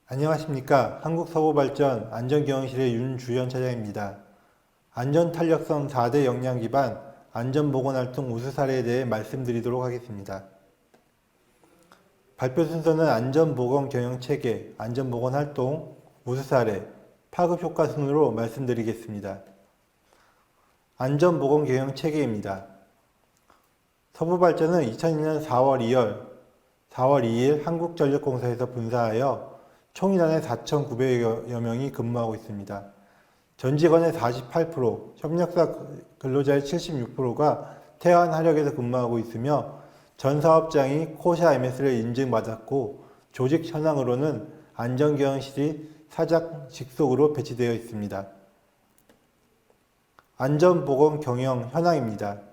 안녕하십니까. 한국서부발전 안전경영실의 윤주현 차장입니다. 안전탄력성 4대 역량 기반 안전보건활동 우수 사례에 대해 말씀드리도록 하겠습니다. 발표 순서는 안전보건경영체계, 안전보건활동, 우수 사례, 파급효과 순으로 말씀드리겠습니다. 안전보건경영체계입니다. 서부발전은 2002년 4월 2일 한국전력공사에서 분사하여 총 인원의 4,900여 명이 근무하고 있습니다. 전 직원의 48%, 협력사 근로자의 76%가 태안 하력에서 근무하고 있으며 전 사업장이 코샤 MS를 인증받았고 조직 현황으로는 안전경영실이 사장 직속으로 배치되어 있습니다. 안전보건 경영 현황입니다.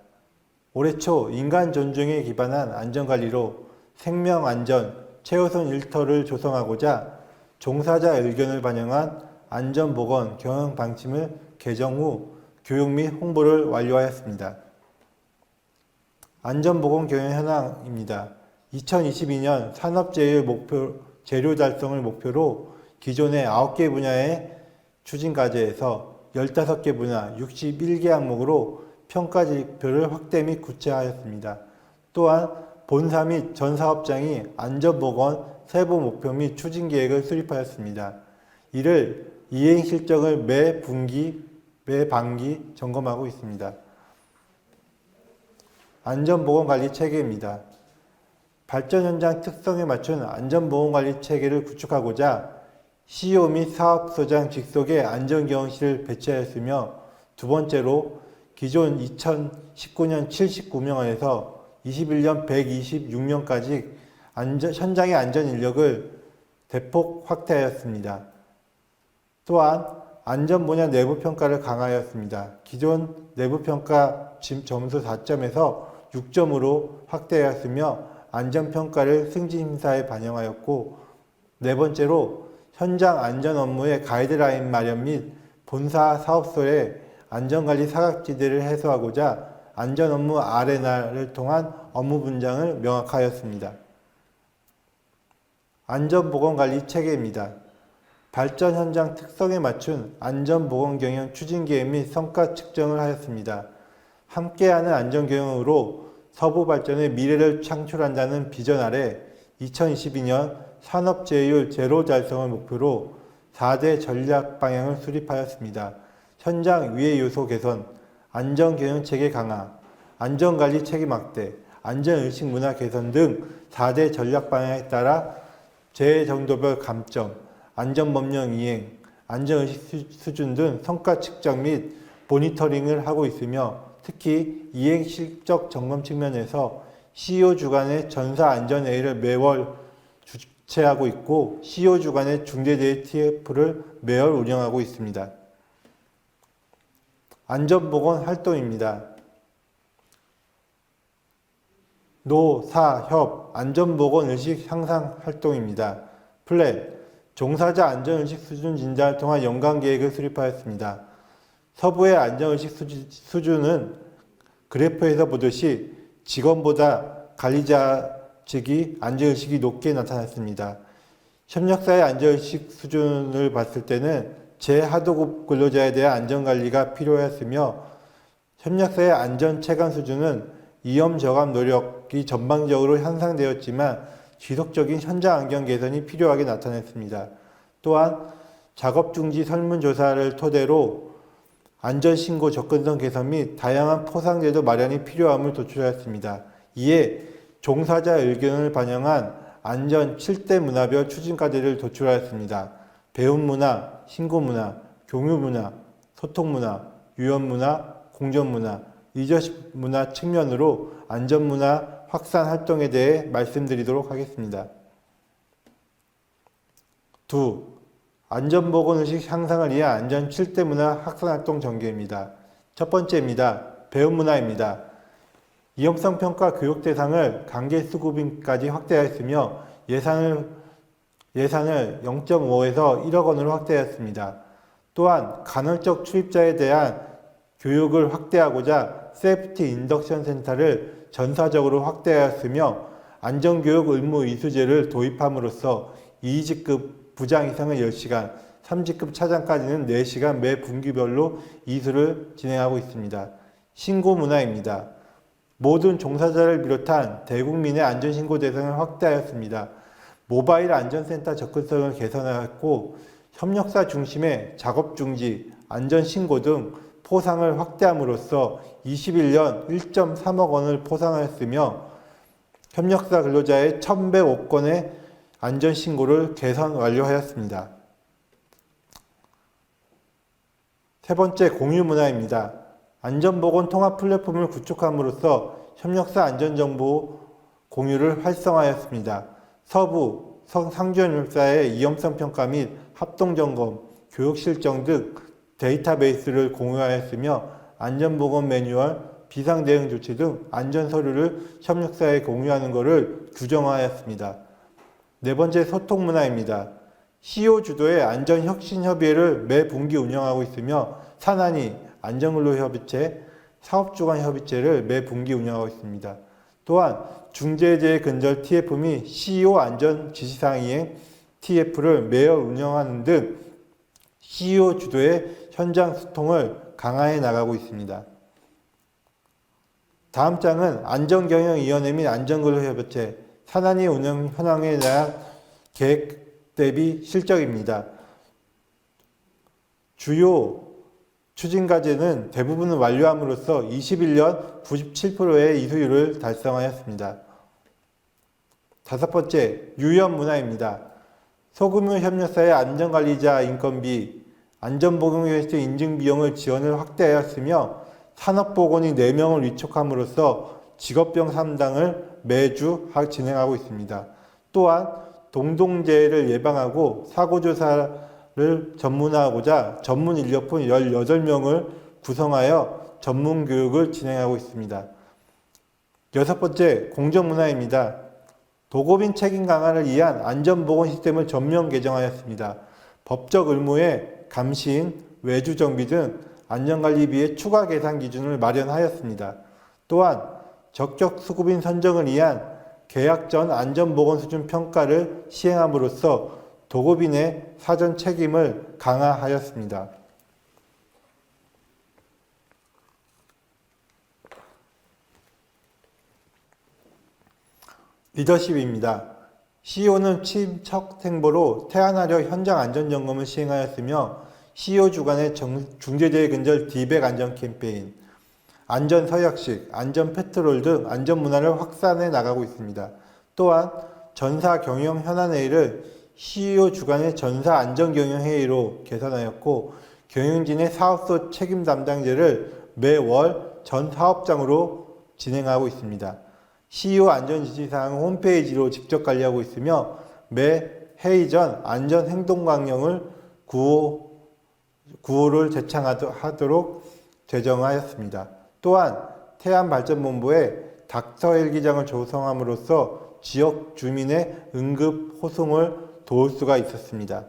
올해 초 인간 존중에 기반한 안전관리로 생명안전 최우선 일터를 조성하고자 종사자 의견을 반영한 안전보건 경영 방침을 개정 후 교육 및 홍보를 완료하였습니다. 안전보건 경영 현황입니다. 2022년 산업제일 목표 재료 달성을 목표로 기존의 9개 분야의 추진과제에서 15개 분야 61개 항목으로 평가 지표를 확대 및 구체화하였습니다. 또한 본사 및 전 사업장이 안전보건 세부 목표 및 추진 계획을 수립하였습니다. 이를 이행 실적을 매 분기, 매 반기 점검하고 있습니다. 안전보건관리 체계입니다. 발전 현장 특성에 맞춘 안전보건관리 체계를 구축하고자 CEO 및 사업소장 직속의 안전경영실을 배치하였으며 두 번째로 기존 2019년 79명안에서 21년 126명까지 현장의 안전인력을 대폭 확대하였습니다. 또한 안전 분야 내부평가를 강화하였습니다. 기존 내부평가 점수 4점에서 6점으로 확대하였으며 안전평가를 승진심사에 반영하였고 네 번째로 현장 안전 업무의 가이드라인 마련 및 본사 사업소의 안전관리 사각지대를 해소하고자 안전업무 아레나를 통한 업무 분장을 명확하였습니다. 안전보건관리 체계입니다. 발전 현장 특성에 맞춘 안전보건경영 추진계획 및 성과 측정을 하였습니다. 함께하는 안전경영으로 서부발전의 미래를 창출한다는 비전 아래 2022년 산업제휴 제로 달성을 목표로 4대 전략 방향을 수립하였습니다. 현장 위해 요소 개선, 안전경영체계 강화, 안전관리 책임 확대, 안전의식 문화 개선 등 4대 전략 방향에 따라 재정도별 감점, 안전법령 이행, 안전의식 수준 등 성과 측정 및 모니터링을 하고 있으며 특히 이행 실적 점검 측면에서 CEO 주관의 전사 안전회의를 매월 주최하고 있고 CEO 주관의 중대재해 TF를 매월 운영하고 있습니다. 안전보건 활동입니다. 노, 사, 협, 안전보건의식 향상 활동입니다. 플랜, 종사자 안전의식 수준 진단을 통한 연간계획을 수립하였습니다. 서부의 안전의식 수준은 그래프에서 보듯이 직원보다 관리자 측이 안전의식이 높게 나타났습니다. 협력사의 안전의식 수준을 봤을 때는 제하도급 근로자에 대한 안전관리가 필요했으며 협력사의 안전 체감 수준은 위험 저감 노력이 전방적으로 향상되었지만 지속적인 현장 안경 개선이 필요하게 나타났습니다. 또한 작업 중지 설문조사를 토대로 안전신고 접근성 개선 및 다양한 포상제도 마련이 필요함을 도출하였습니다. 이에 종사자 의견을 반영한 안전 7대 문화별 추진과제를 도출하였습니다. 배움문화, 신고문화, 교육문화, 소통문화, 유연문화, 공정문화, 리더십 문화 측면으로 안전문화 확산 활동에 대해 말씀드리도록 하겠습니다. 2. 안전보건의식 향상을 위한 안전 7대 문화 확산 활동 전개입니다. 첫 번째입니다. 배움문화입니다. 위험성 평가 교육 대상을 강제 수급인까지 확대하였으며 예산을 0.5에서 1억 원으로 확대하였습니다. 또한 간헐적 출입자에 대한 교육을 확대하고자 세이프티 인덕션 센터를 전사적으로 확대하였으며 안전교육 의무 이수제를 도입함으로써 2직급 부장 이상은 10시간, 3직급 차장까지는 4시간 매 분기별로 이수를 진행하고 있습니다. 신고 문화입니다. 모든 종사자를 비롯한 대국민의 안전신고 대상을 확대하였습니다. 모바일 안전센터 접근성을 개선하였고 협력사 중심의 작업 중지, 안전신고 등 포상을 확대함으로써 21년 1.3억 원을 포상하였으며 협력사 근로자의 1105건의 안전신고를 개선 완료하였습니다. 세 번째, 공유 문화입니다. 안전보건 통합 플랫폼을 구축함으로써 협력사 안전정보 공유를 활성화하였습니다. 서부, 상주협력사의 위험성 평가 및 합동점검, 교육실정 등 데이터베이스를 공유하였으며 안전보건 매뉴얼, 비상대응 조치 등 안전서류를 협력사에 공유하는 것을 규정하였습니다. 네 번째, 소통 문화입니다. CEO 주도의 안전혁신협의회를 매 분기 운영하고 있으며 산안이 안전근로협의체, 사업주간협의체를 매 분기 운영하고 있습니다. 또한 중대재해근절 TF 및 CEO 안전지시사항 이행 TF를 매월 운영하는 등 CEO 주도의 현장 소통을 강화해 나가고 있습니다. 다음 장은 안전경영위원회 및 안전근로협의체, 산안위 운영 현황에 대한 계획 대비 실적입니다. 주요 추진과제는 대부분을 완료함으로써 21년 97%의 이수율을 달성하였습니다. 다섯 번째, 유연 문화입니다. 소규모 협력사의 안전관리자 인건비, 안전보건위원회 인증비용을 지원을 확대하였으며 산업보건이 4명을 위촉함으로써 직업병 3당을 매주 진행하고 있습니다. 또한 동동재해를 예방하고 사고조사를 전문화하고자 전문 인력분 18명을 구성하여 전문교육을 진행하고 있습니다. 여섯 번째, 공정문화입니다. 도급인 책임 강화를 위한 안전보건 시스템을 전면 개정하였습니다. 법적 의무의 감시인, 외주정비 등 안전관리비의 추가 계산 기준을 마련하였습니다. 또한 적격 수급인 선정을 위한 계약 전 안전보건 수준 평가를 시행함으로써 도급인의 사전 책임을 강화하였습니다. 리더십입니다. CEO는 친척 행보로 태안하려 현장 안전점검을 시행하였으며 CEO 주관의 중대재해근절 D100 안전 캠페인, 안전서약식, 안전패트롤 등 안전문화를 확산해 나가고 있습니다. 또한 전사경영 현안회의를 CEO 주관의 전사안전경영회의로 개선하였고 경영진의 사업소 책임 담당제를 매월 전 사업장으로 진행하고 있습니다. CEO 안전지시사항 홈페이지로 직접 관리하고 있으며 매 회의 전 안전행동강령을 구호를 제창하도록 제정하였습니다. 또한 태안발전본부에 닥터헬기장을 조성함으로써 지역 주민의 응급 호송을 도울 수가 있었습니다.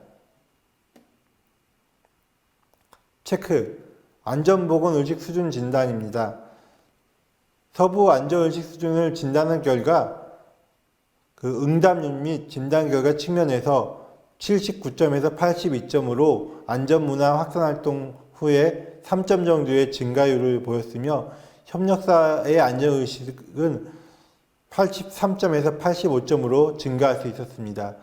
체크, 안전보건의식 수준 진단입니다. 서부 안전의식 수준을 진단한 결과 응답률 및 진단 결과 측면에서 79점에서 82점으로 안전문화 확산활동 후에 3점 정도의 증가율을 보였으며 협력사의 안전의식은 83점에서 85점으로 증가할 수 있었습니다.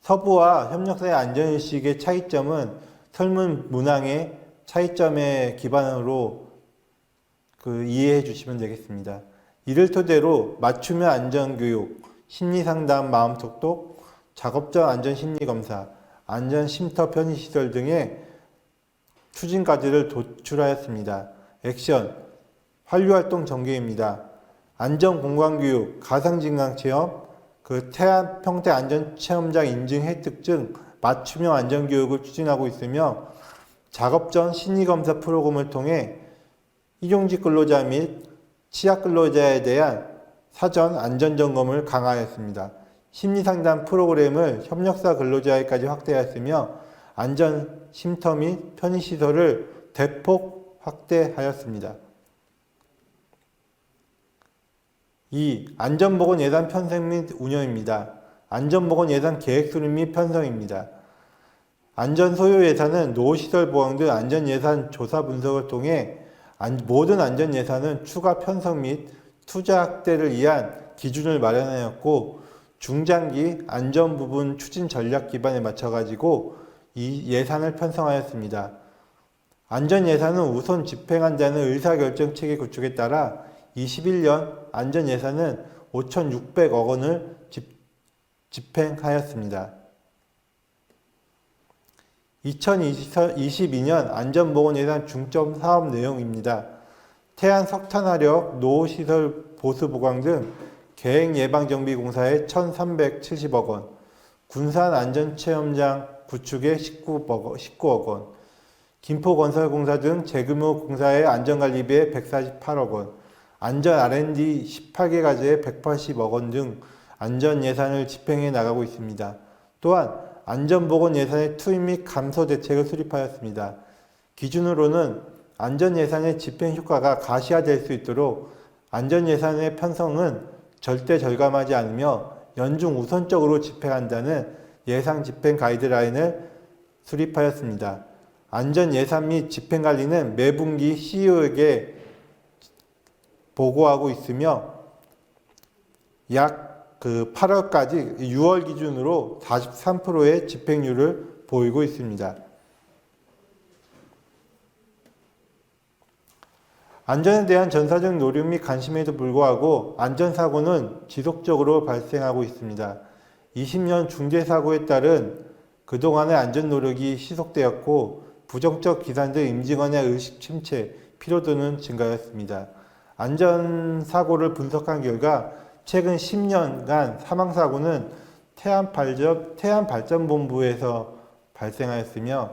서부와 협력사의 안전의식의 차이점은 설문 문항의 차이점에 기반으로 이해해 주시면 되겠습니다. 이를 토대로 맞춤형 안전교육, 심리상담, 마음속독, 작업 전 안전심리검사, 안전쉼터 편의시설 등의 추진과제를 도출하였습니다. 액션, 환류활동 전개입니다. 안전공간교육, 가상진강체험, 태안 평택 안전체험장 인증 획득 등 맞춤형 안전교육을 추진하고 있으며 작업 전 심리검사 프로그램을 통해 일용직 근로자 및 취약 근로자에 대한 사전 안전점검을 강화하였습니다. 심리상담 프로그램을 협력사 근로자에까지 확대하였으며 안전 쉼터 및 편의시설을 대폭 확대하였습니다. 2. 안전보건 예산 편성 및 운영입니다. 안전보건 예산 계획 수립 및 편성입니다. 안전소요 예산은 노후시설 보강 등 안전예산 조사 분석을 통해 모든 안전예산은 추가 편성 및 투자 확대를 위한 기준을 마련하였고 중장기 안전부분 추진 전략 기반에 맞춰가지고 이 예산을 편성하였습니다. 안전예산은 우선 집행한다는 의사결정체계 구축에 따라 21년 안전예산은 5,600억 원을 집행하였습니다. 2022년 안전보건예산 중점 사업 내용입니다. 태안 석탄화력, 노후시설 보수보강 등 계획예방정비공사에 1,370억 원, 군산안전체험장 구축에 19억 원, 김포건설공사 등 재규모 공사의 안전관리비에 148억 원, 안전 R&D 18개 과제에 180억 원 등 안전예산을 집행해 나가고 있습니다. 또한 안전보건 예산의 투입 및 감소 대책을 수립하였습니다. 기준으로는 안전예산의 집행 효과가 가시화될 수 있도록 안전예산의 편성은 절대 절감하지 않으며 연중 우선적으로 집행한다는 예산 집행 가이드라인을 수립하였습니다. 안전예산 및 집행관리는 매분기 CEO에게 보고하고 있으며 약 8월까지 6월 기준으로 43%의 집행률을 보이고 있습니다. 안전에 대한 전사적 노력 및 관심에도 불구하고 안전사고는 지속적으로 발생하고 있습니다. 20년 중대사고에 따른 그동안의 안전노력이 희석되었고 부정적 기산 등 임직원의 의식 침체, 피로도는 증가했습니다. 안전사고를 분석한 결과 최근 10년간 사망사고는 태안발전본부에서 발생하였으며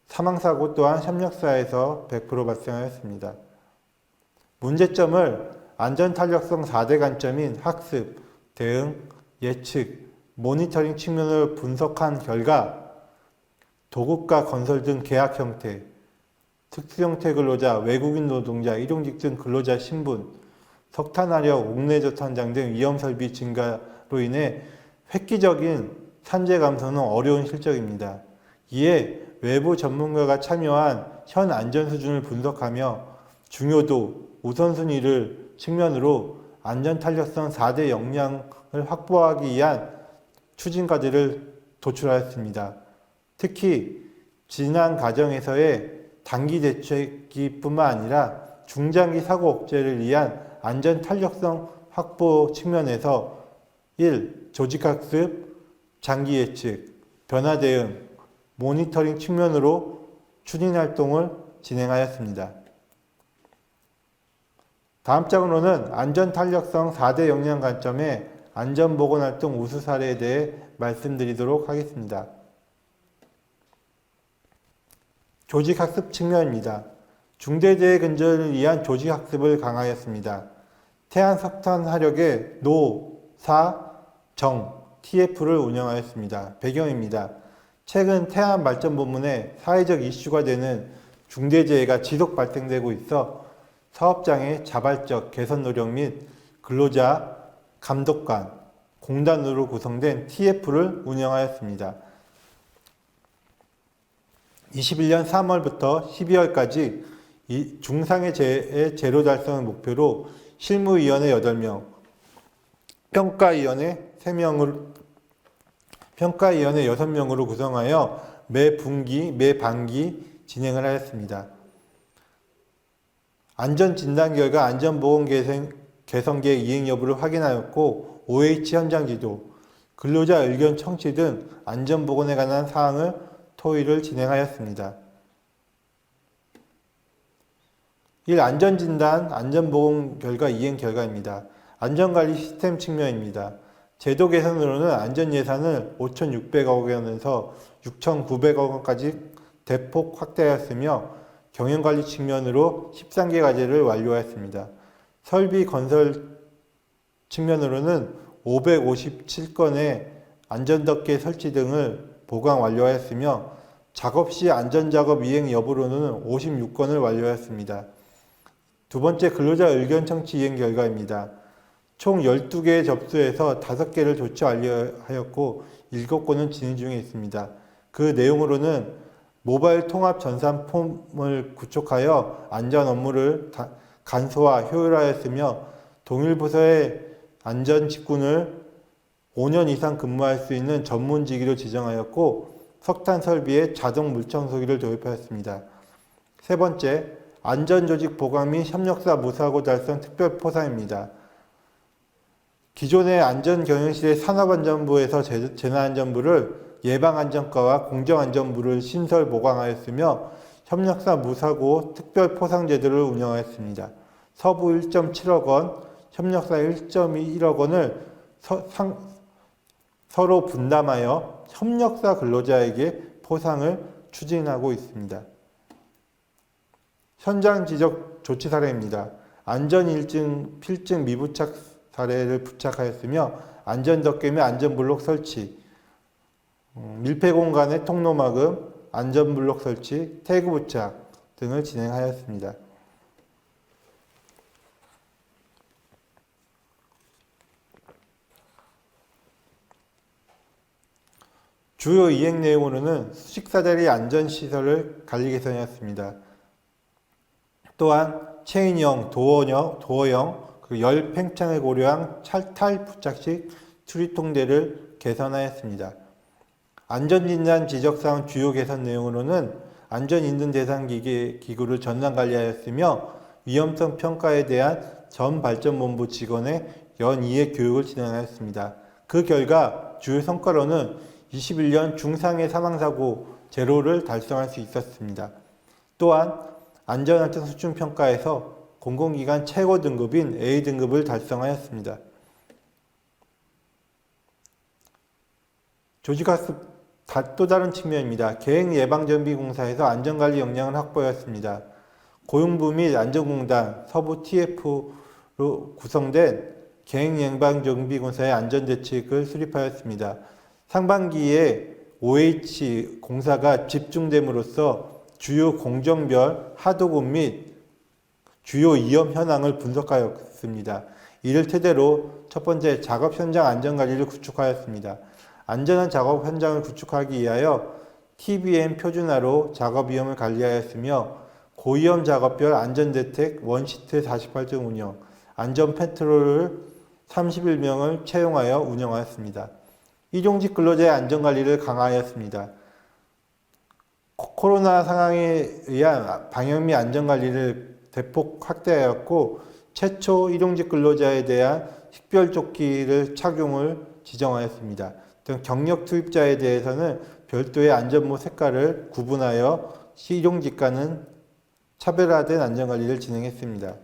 사망사고 또한 협력사에서 100% 발생하였습니다. 문제점을 안전탄력성 4대 관점인 학습, 대응, 예측, 모니터링 측면을 분석한 결과 도급과 건설 등 계약 형태, 특수형태 근로자, 외국인 노동자, 일용직 등 근로자 신분, 석탄화력, 옥내저탄장 등 위험설비 증가로 인해 획기적인 산재 감소는 어려운 실적입니다. 이에 외부 전문가가 참여한 현 안전 수준을 분석하며 중요도, 우선순위를 측면으로 안전탄력성 4대 역량을 확보하기 위한 추진 과제를 도출하였습니다. 특히 지난 과정에서의 단기 대책뿐만 아니라 중장기 사고 억제를 위한 안전 탄력성 확보 측면에서 1. 조직학습, 장기 예측, 변화 대응, 모니터링 측면으로 추진 활동을 진행하였습니다. 다음 장으로는 안전 탄력성 4대 역량 관점의 안전보건 활동 우수 사례에 대해 말씀드리도록 하겠습니다. 조직학습 측면입니다. 중대재해 근절을 위한 조직학습을 강화하였습니다. 태안석탄화력의 노, 사, 정, TF를 운영하였습니다. 배경입니다. 최근 태안발전본부내 사회적 이슈가 되는 중대재해가 지속 발생되고 있어 사업장의 자발적 개선 노력 및 근로자 감독관, 공단으로 구성된 TF를 운영하였습니다. 21년 3월부터 12월까지 중상해 재해 제로 달성을 목표로 실무위원회 8명, 평가위원회 6명으로 구성하여 매 분기, 매 반기 진행을 하였습니다. 안전진단 결과 안전보건 개선계획 이행 여부를 확인하였고 OH 현장 지도, 근로자 의견 청취 등 안전보건에 관한 사항을 토의를 진행하였습니다. 1. 안전진단, 안전보건 결과 이행 결과입니다. 안전관리 시스템 측면입니다. 제도 개선으로는 안전예산을 5,600억 원에서 6,900억 원까지 대폭 확대하였으며 경영관리 측면으로 13개 과제를 완료하였습니다. 설비 건설 측면으로는 557건의 안전덮개 설치 등을 보강 완료하였으며 작업 시 안전작업 이행 여부로는 56건을 완료하였습니다. 두 번째 근로자 의견 청취 이행 결과입니다. 총 12개의 접수에서 5개를 조치 완료하였고 7건은 진행 중에 있습니다. 그 내용으로는 모바일 통합 전산폼을 구축하여 안전 업무를 간소화, 효율화했으며 동일 부서의 안전 직군을 5년 이상 근무할 수 있는 전문직위로 지정하였고 석탄 설비에 자동 물청소기를 도입하였습니다. 세 번째, 안전조직 보강 및 협력사 무사고 달성 특별 포상입니다. 기존의 안전경영실의 산업안전부에서 재난안전부를 예방안전과와 공정안전부를 신설 보강하였으며 협력사 무사고 특별 포상 제도를 운영하였습니다. 서부 1.7억 원, 협력사 1.1억 원을 서로 분담하여 협력사 근로자에게 포상을 추진하고 있습니다. 현장 지적 조치 사례입니다. 안전일증 필증 미부착 사례를 부착하였으며 안전덮개 및 안전블록 설치, 밀폐공간의 통로막음, 안전블록 설치, 태그 부착 등을 진행하였습니다. 주요 이행 내용으로는 수직사다리 안전시설을 관리 개선하였습니다. 또한 체인형, 도어형, 열 팽창을 고려한 찰탈 부착식 출입통대를 개선하였습니다. 안전진단 지적사항 주요 개선 내용으로는 안전인증 대상 기구를 전담 관리하였으며 위험성 평가에 대한 전 발전본부 직원의 연이해 교육을 진행하였습니다. 그 결과 주요 성과로는 21년 중상해 사망사고 제로를 달성할 수 있었습니다. 또한 안전안전 수준 평가에서 공공기관 최고 등급인 A등급을 달성하였습니다. 조직학습 또 다른 측면입니다. 계획예방정비공사에서 안전관리 역량을 확보하였습니다. 고용부 및 안전공단, 서부 TF로 구성된 계획예방정비공사의 안전대책을 수립하였습니다. 상반기에 OH 공사가 집중됨으로써 주요 공정별 하도급 및 주요 위험 현황을 분석하였습니다. 이를 토대로 첫 번째, 작업 현장 안전관리를 구축하였습니다. 안전한 작업 현장을 구축하기 위하여 TBM 표준화로 작업 위험을 관리하였으며 고위험 작업별 안전대책 원시트 48종 운영, 안전 패트롤을 31명을 채용하여 운영하였습니다. 이종직 근로자의 안전관리를 강화하였습니다. 코로나 상황에 의한 방역 및 안전관리를 대폭 확대하였고 최초 일용직 근로자에 대한 식별조끼를 착용을 지정하였습니다. 등 경력 투입자에 대해서는 별도의 안전모 색깔을 구분하여 일용직과는 차별화된 안전관리를 진행했습니다.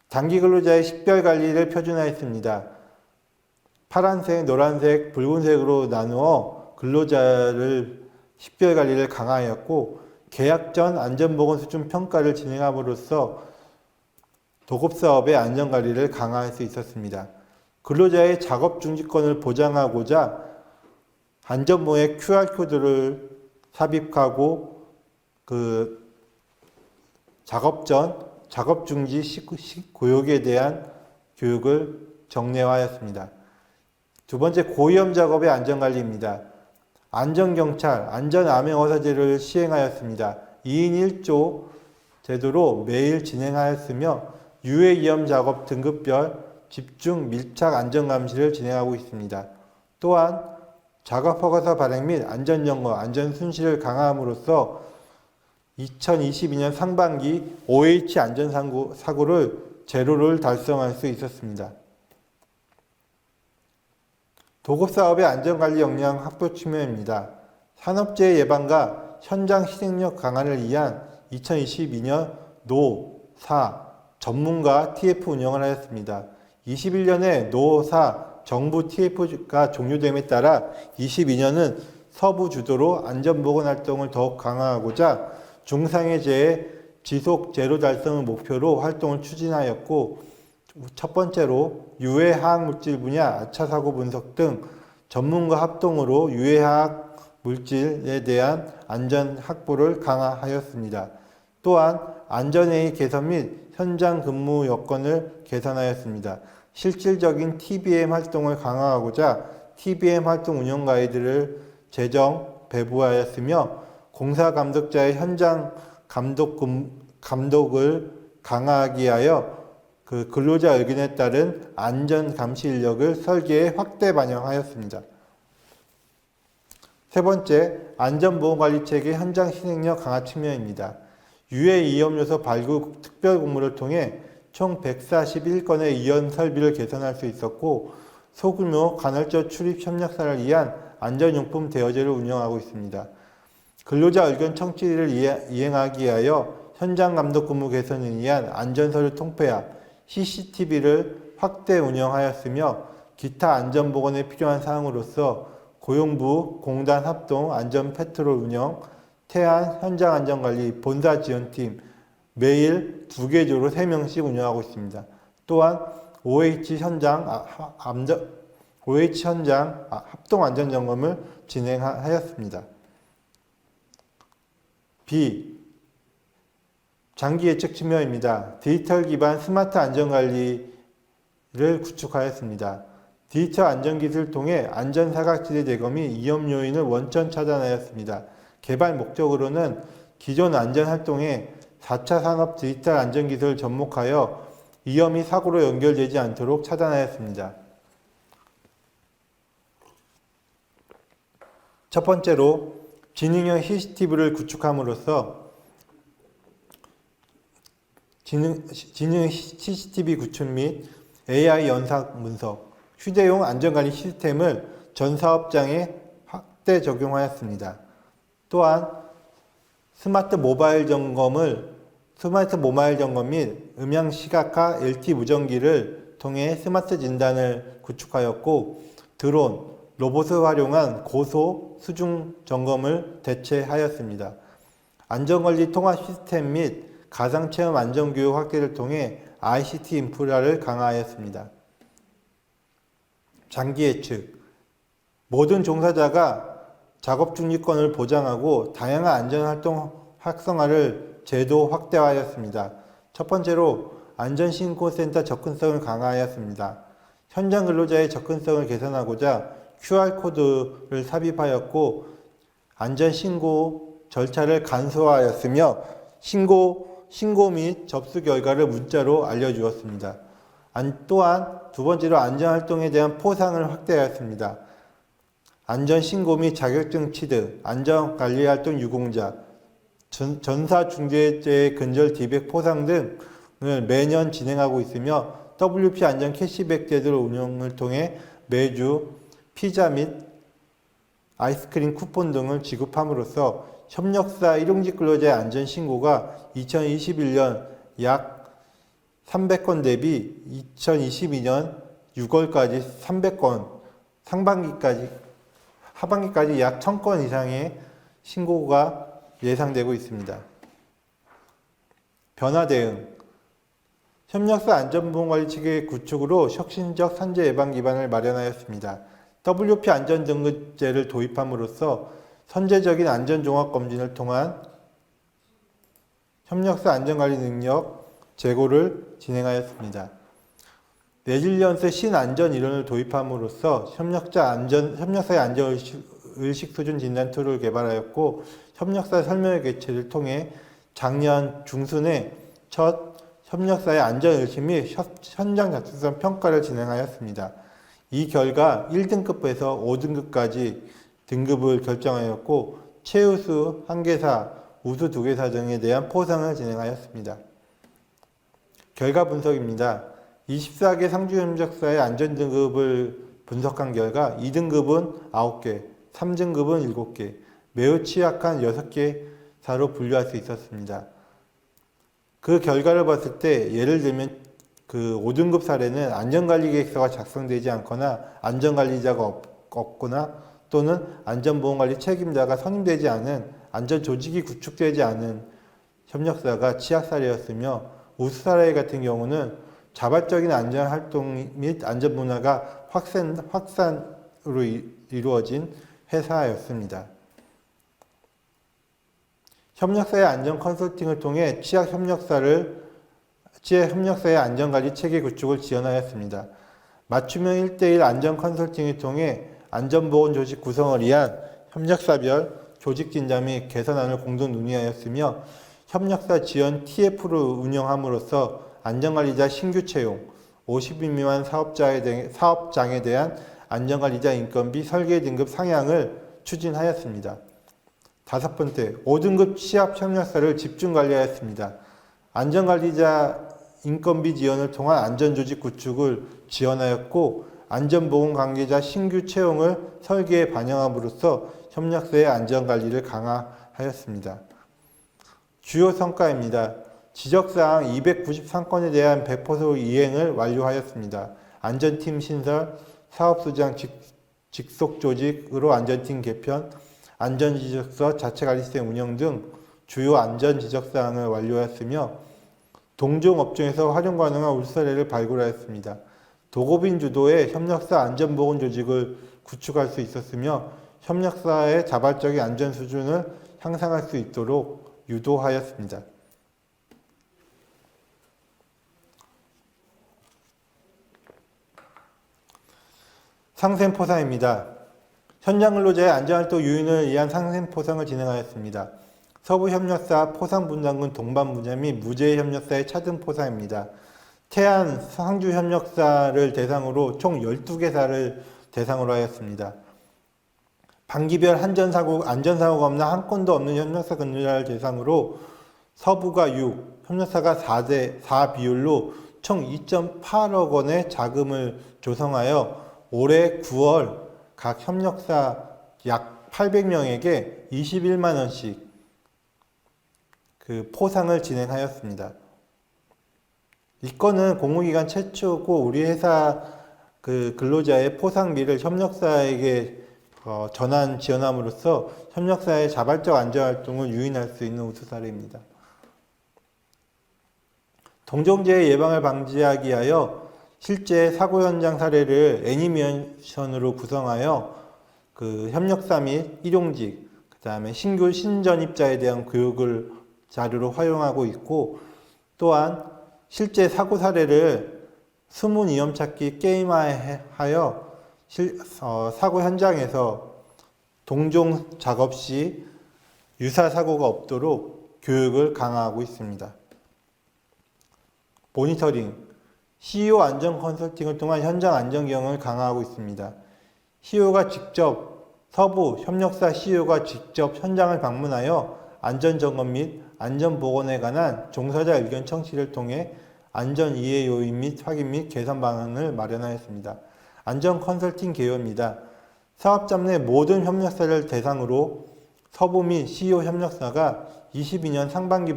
단기 근로자의 식별관리를 표준화했습니다. 파란색, 노란색, 붉은색으로 나누어 근로자를 식별관리를 강화하였고 계약 전 안전보건 수준 평가를 진행함으로써 도급사업의 안전관리를 강화할 수 있었습니다. 근로자의 작업 중지권을 보장하고자 안전모에 QR코드를 삽입하고 작업 전, 작업 중지 고역에 대한 교육을 정례화하였습니다. 두 번째, 고위험 작업의 안전관리입니다. 안전경찰, 안전암행어사제를 시행하였습니다. 2인 1조 제도로 매일 진행하였으며 유해위험 작업 등급별 집중 밀착 안전감시를 진행하고 있습니다. 또한 작업허가서 발행 및 안전점검, 안전순실을 강화함으로써 2022년 상반기 OH 안전사고를 제로를 달성할 수 있었습니다. 도급사업의 안전관리 역량 확보 측면입니다. 산업재해 예방과 현장 희생력 강화를 위한 2022년 노, 사 전문가 TF 운영을 하였습니다. 21년에 노, 사 정부 TF가 종료됨에 따라 22년은 서부 주도로 안전보건 활동을 더욱 강화하고자 중상해 재해 지속 제로 달성을 목표로 활동을 추진하였고 첫 번째로 유해화학물질 분야 아차사고 분석 등 전문가 합동으로 유해화학 물질에 대한 안전 확보를 강화하였습니다. 또한 안전회의 개선 및 현장 근무 여건을 개선하였습니다. 실질적인 TBM 활동을 강화하고자 TBM 활동 운영 가이드를 제정, 배부하였으며 공사 감독자의 현장 감독을 강화하기 위하여 그 근로자 의견에 따른 안전 감시 인력을 설계에 확대 반영하였습니다. 세 번째, 안전보건관리체계 현장 실행력 강화 측면입니다. 유해 위험 요소 발굴 특별 공모를 통해 총 141건의 이연 설비를 개선할 수 있었고 소규모 간헐적 출입 협력사를 위한 안전용품 대여제를 운영하고 있습니다. 근로자 의견 청취를 이행하기 위하여 현장 감독 근무 개선을 위한 안전서류 통폐합, CCTV를 확대 운영하였으며 기타 안전보건에 필요한 사항으로서 고용부, 공단 합동 안전 패트롤 운영, 태안 현장 안전관리 본사 지원팀 매일 2개 조로 3명씩 운영하고 있습니다. 또한 OH 현장 합동 안전 점검을 진행하였습니다. B. 장기 예측 측면입니다. 디지털 기반 스마트 안전관리를 구축하였습니다. 디지털 안전기술을 통해 안전사각지대 제거 및 위험 요인을 원천 차단하였습니다. 개발 목적으로는 기존 안전활동에 4차 산업 디지털 안전기술을 접목하여 위험이 사고로 연결되지 않도록 차단하였습니다. 첫 번째로 지능형 CCTV를 구축함으로써 지능 CCTV 구축 및 AI 영상 분석, 휴대용 안전관리 시스템을 전 사업장에 확대 적용하였습니다. 또한 스마트 모바일 점검 및 음향 시각화 LT 무전기를 통해 스마트 진단을 구축하였고 드론, 로봇을 활용한 고소, 수중 점검을 대체하였습니다. 안전관리 통합 시스템 및 가상체험 안전교육 확대를 통해 ICT 인프라를 강화하였습니다. 장기 예측. 모든 종사자가 작업 중지권을 보장하고 다양한 안전활동 활성화를 제도 확대하였습니다. 첫 번째로 안전신고센터 접근성을 강화하였습니다. 현장 근로자의 접근성을 개선하고자 QR코드를 삽입하였고 안전신고 절차를 간소화하였으며 신고 및 접수 결과를 문자로 알려주었습니다. 또한 두 번째로 안전활동에 대한 포상을 확대하였습니다. 안전신고 및 자격증 취득, 안전관리활동 유공자, 전사중재재 근절 디백 포상 등을 매년 진행하고 있으며 WP 안전 캐시백 제도 운영을 통해 매주 피자 및 아이스크림 쿠폰 등을 지급함으로써 협력사 일용직 근로자의 안전신고가 2021년 약 300건 대비 2022년 6월까지 300건, 하반기까지 약 1000건 이상의 신고가 예상되고 있습니다. 변화 대응. 협력사 안전보건관리 체계 구축으로 혁신적 산재 예방 기반을 마련하였습니다. WP 안전등급제를 도입함으로써 선제적인 안전종합검진을 통한 협력사 안전관리 능력 제고를 진행하였습니다. 레질리언스 신안전 이론을 도입함으로써 협력사의 안전의식 수준 진단 툴을 개발하였고 협력사 설명회 개최를 통해 작년 중순에 첫 협력사의 안전의식 및 현장 작동성 평가를 진행하였습니다. 이 결과 1등급에서 5등급까지 등급을 결정하였고 최우수 1개사, 우수 2개사 등에 대한 포상을 진행하였습니다. 결과 분석입니다. 24개 상주협력사의 안전등급을 분석한 결과 2등급은 9개, 3등급은 7개, 매우 취약한 6개사로 분류할 수 있었습니다. 그 결과를 봤을 때 예를 들면 그 5등급 사례는 안전관리계획서가 작성되지 않거나 안전관리자가 없거나 또는 안전보건관리 책임자가 선임되지 않은 안전조직이 구축되지 않은 협력사가 취약 사례였으며 우수 사례 같은 경우는 자발적인 안전활동 및 안전문화가 확산으로 이루어진 회사였습니다. 협력사의 안전 컨설팅을 통해 취약 협력사의 안전관리 체계 구축을 지원하였습니다. 맞춤형 1대1 안전 컨설팅을 통해 안전보건 조직 구성을 위한 협력사별 조직 진단 및 개선안을 공동 논의하였으며 협력사 지원 TF를 운영함으로써 안전관리자 신규 채용, 50인 미만 사업장에 대한 안전관리자 인건비 설계 등급 상향을 추진하였습니다. 5번째, 5등급 취합 협력사를 집중 관리하였습니다. 안전관리자 인건비 지원을 통한 안전조직 구축을 지원하였고 안전보건 관계자 신규 채용을 설계에 반영함으로써 협력사의 안전관리를 강화하였습니다. 주요 성과입니다. 지적사항 293건에 대한 100% 이행을 완료하였습니다. 안전팀 신설, 사업소장 직속조직으로 안전팀 개편, 안전지적서 자체관리시스템 운영 등 주요 안전지적사항을 완료하였으며 동종업종에서 활용 가능한 울사례를 발굴하였습니다. 도급인 주도의 협력사 안전보건 조직을 구축할 수 있었으며 협력사의 자발적인 안전 수준을 향상할 수 있도록 유도하였습니다. 상생포상입니다. 현장 근로자의 안전활동 유인을 위한 상생포상을 진행하였습니다. 서부협력사 포상분담금 동반분야 및 무제협력사의 차등포상입니다. 태안 상주협력사를 대상으로 총 12개사를 대상으로 하였습니다. 반기별 안전사고가 없는 한 건도 없는 협력사 근로자를 대상으로 서부가 6, 협력사가 4 비율로 총 2.8억 원의 자금을 조성하여 올해 9월 각 협력사 약 800명에게 21만 원씩 포상을 진행하였습니다. 이 건은 공무기관 최초고 우리 회사 근로자의 포상비를 협력사에게 전환 지원함으로써 협력사의 자발적 안전활동을 유인할 수 있는 우수 사례입니다. 동종재해 예방을 방지하기 위하여 실제 사고 현장 사례를 애니메이션으로 구성하여 협력사 및 일용직, 그 다음에 신규 신전입자에 대한 교육을 자료로 활용하고 있고, 또한 실제 사고 사례를 숨은 위험 찾기 게임화하여 사고 현장에서 동종 작업 시 유사 사고가 없도록 교육을 강화하고 있습니다. 모니터링, CEO 안전 컨설팅을 통한 현장 안전 경영을 강화하고 있습니다. 서부 협력사 CEO가 직접 현장을 방문하여 안전 점검 및 안전 보건에 관한 종사자 의견 청취를 통해 안전 이해 요인 및 확인 및 개선 방안을 마련하였습니다. 안전 컨설팅 개요입니다. 사업자 내 모든 협력사를 대상으로 서부 및 CEO 협력사가 22년 상반기,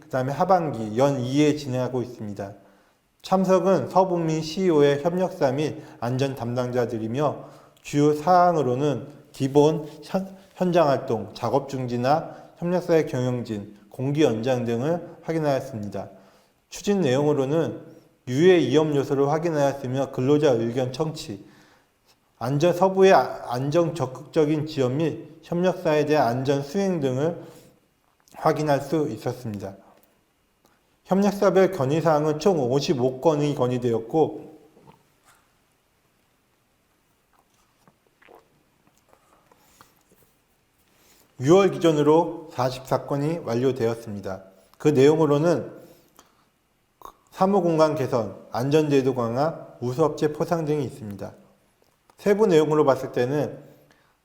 그 다음에 하반기 연 2회 진행하고 있습니다. 참석은 서부 및 CEO의 협력사 및 안전 담당자들이며 주요 사항으로는 기본 현장활동, 작업 중지나 협력사의 경영진, 공기 연장 등을 확인하였습니다. 추진 내용으로는 유해 위험 요소를 확인하였으며 근로자 의견 청취, 서부의 안전 적극적인 지원 및 협력사에 대한 안전 수행 등을 확인할 수 있었습니다. 협력사별 건의사항은 총 55건이 건의되었고 6월 기준으로 44건이 완료되었습니다. 그 내용으로는 사무공간 개선, 안전제도 강화, 우수업체 포상 등이 있습니다. 세부 내용으로 봤을 때는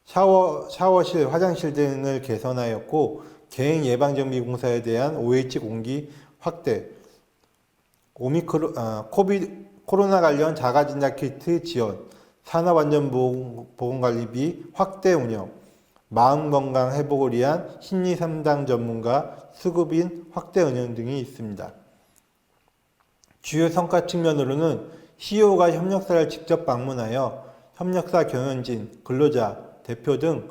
샤워실, 화장실 등을 개선하였고 개인 예방정비 공사에 대한 OH 공기 확대, 코로나 관련 자가진단 키트 지원, 산업안전보건관리비 확대 운영, 마음건강 회복을 위한 심리상담 전문가 수급인 확대 운영 등이 있습니다. 주요 성과 측면으로는 CEO가 협력사를 직접 방문하여 협력사 경영진, 근로자, 대표 등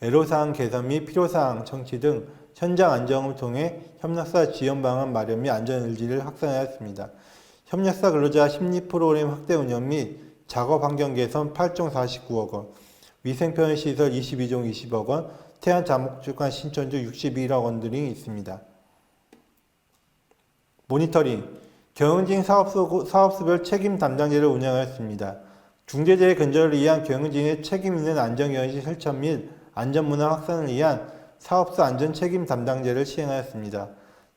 애로사항 개선 및 필요사항 청취 등 현장 안정을 통해 협력사 지원 방안 마련 및 안전 의지를 확산하였습니다. 협력사 근로자 심리 프로그램 확대 운영 및 작업 환경 개선 8종 49억 원, 위생편의 시설 22종 20억 원, 태안 자목주간 신천주 61억 원 등이 있습니다. 모니터링, 경영진 사업소별 책임 담당제를 운영하였습니다. 중대재해 근절을 위한 경영진의 책임 있는 안전경영시 실천 및 안전문화 확산을 위한 사업소 안전책임 담당제를 시행하였습니다.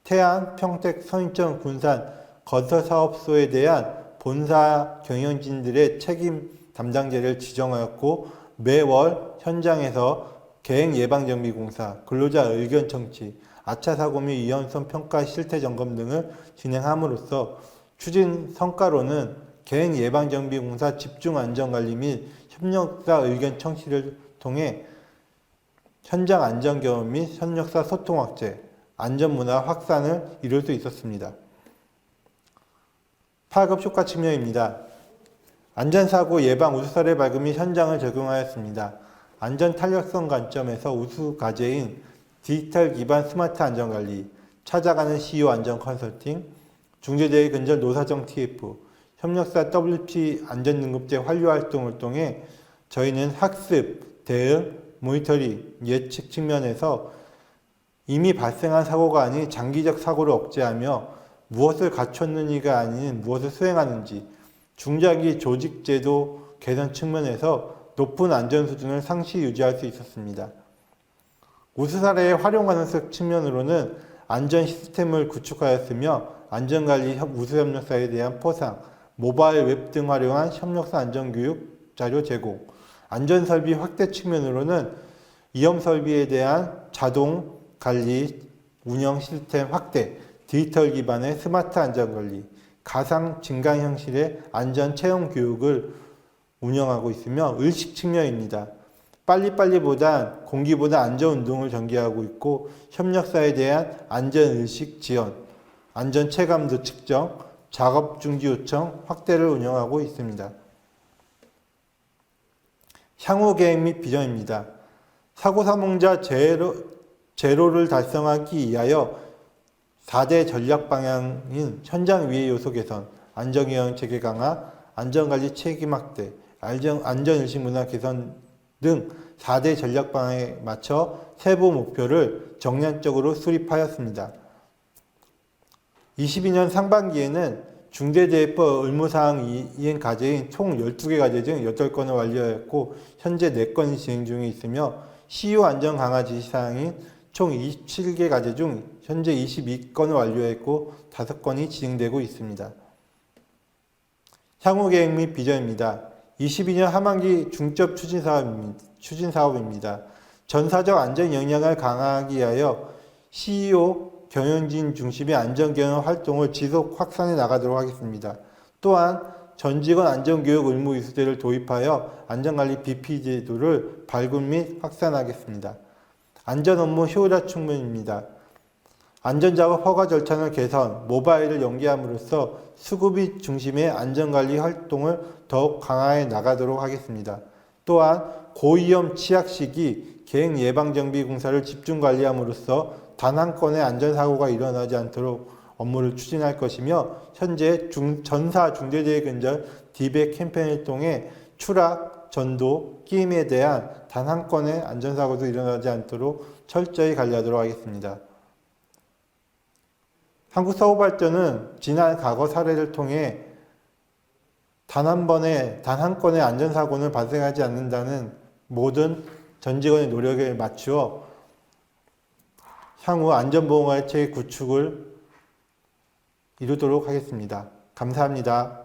태안, 평택, 선인천, 군산, 건설사업소에 대한 본사 경영진들의 책임 담당제를 지정하였고 매월 현장에서 계획예방정비공사, 근로자 의견 청취, 아차 사고 및 위험성 평가 실태 점검 등을 진행함으로써 추진 성과로는 계획예방정비공사 집중안전관리 및 협력사 의견 청취를 통해 현장 안전경험 및 협력사 소통 확대, 안전문화 확산을 이룰 수 있었습니다. 파급 효과 측면입니다. 안전사고 예방 우수사례 발굴 및 현장을 적용하였습니다. 안전 탄력성 관점에서 우수 과제인 디지털 기반 스마트 안전관리, 찾아가는 CEO 안전 컨설팅, 중대재해 근절 노사정 TF, 협력사 WP 안전등급제 환류 활동을 통해 저희는 학습, 대응, 모니터링, 예측 측면에서 이미 발생한 사고가 아닌 장기적 사고를 억제하며 무엇을 갖췄느니가 아닌 무엇을 수행하는지, 중장기 조직제도 개선 측면에서 높은 안전 수준을 상시 유지할 수 있었습니다. 우수 사례의 활용 가능성 측면으로는 안전 시스템을 구축하였으며 안전관리 우수 협력사에 대한 포상, 모바일 웹 등 활용한 협력사 안전교육 자료 제공, 안전설비 확대 측면으로는 위험설비에 대한 자동 관리 운영 시스템 확대, 디지털 기반의 스마트 안전관리, 가상 증강 형식의 안전 체험 교육을 운영하고 있으며 의식 측면입니다. 빨리빨리보단 공기보다 안전운동을 전개하고 있고 협력사에 대한 안전의식 지원, 안전체감도 측정, 작업 중지 요청 확대를 운영하고 있습니다. 향후 계획 및 비전입니다. 사고사망자 제로를 달성하기 위하여 4대 전략 방향인 현장 위해 요소 개선, 안전경영 체계 강화, 안전관리 책임 확대, 안전의식 문화 개선 등 4대 전략 방향에 맞춰 세부 목표를 정량적으로 수립하였습니다. 22년 상반기에는 중대재해법 의무사항 이행 과제인 총 12개 과제 중 8건을 완료하였고 현재 4건이 진행 중에 있으며 CEO 안전 강화 지시사항인 총 27개 과제 중 현재 22건을 완료했고 5건이 진행되고 있습니다. 향후 계획 및 비전입니다. 22년 하반기 중점 추진 사업입니다. 전사적 안전 역량을 강화하기 위하여 CEO 경영진 중심의 안전경영 활동을 지속 확산해 나가도록 하겠습니다. 또한 전 직원 안전교육 의무 이수제를 도입하여 안전관리 BP 제도를 발굴 및 확산하겠습니다. 안전업무 효율화 측면입니다. 안전작업 허가 절차를 개선, 모바일을 연계함으로써 수급이 중심의 안전관리 활동을 더욱 강화해 나가도록 하겠습니다. 또한 고위험 취약 시기 계획예방정비공사를 집중관리함으로써 단 한 건의 안전사고가 일어나지 않도록 업무를 추진할 것이며 현재 전사 중대재해 근절 디백 캠페인을 통해 추락, 전도, 끼임에 대한 단 한 건의 안전사고도 일어나지 않도록 철저히 관리하도록 하겠습니다. 한국사고발전은 지난 과거 사례를 통해 단 한 건의 안전사고는 발생하지 않는다는 모든 전 직원의 노력에 맞추어 향후 안전보험관리 체계 구축을 이루도록 하겠습니다. 감사합니다.